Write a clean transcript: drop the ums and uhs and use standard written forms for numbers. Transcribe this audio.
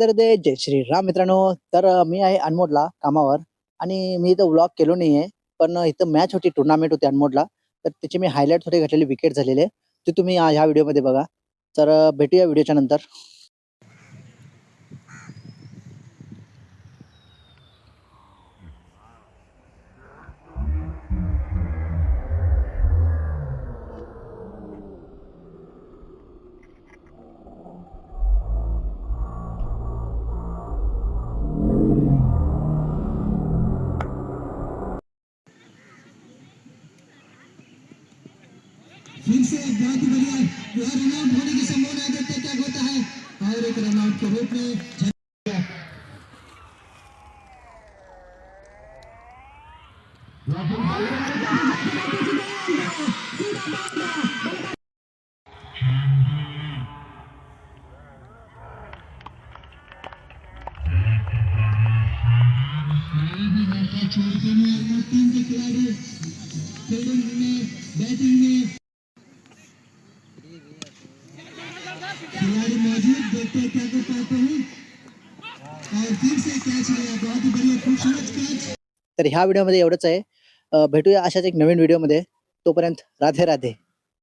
तर ते जय श्रीराम मित्रांनो. तर मी आहे अनमोडला कामावर आणि मी इथं व्लॉग केलो नाहीये. पण इथं मॅच होती, टुर्नामेंट होती अनमोडला. तर त्याचे मी हायलाइट थोडे घातलेले, विकेट झालेले ते तुम्ही ह्या व्हिडिओमध्ये बघा. तर भेटूया व्हिडिओच्या नंतर. फिर से एक बहुत ही बढ़िया यह रनआउट होने की संभावना है। देखते क्या होता है और एक रनआउट के रूप में छोड़ते हुए टीम के खिलाड़ी फील्डिंग में, बैटिंग में खिलाड़ी मौजूद। देखते हैं क्या कर पाते हैं और फिर से कैच लिया, बहुत ही बढ़िया खूबसूरत कैच। तर ह्या व्हिडिओमध्ये एवढंच आहे. भेटूया अशाच एक नवीन व्हिडिओमध्ये. तोपर्यंत राधे राधे.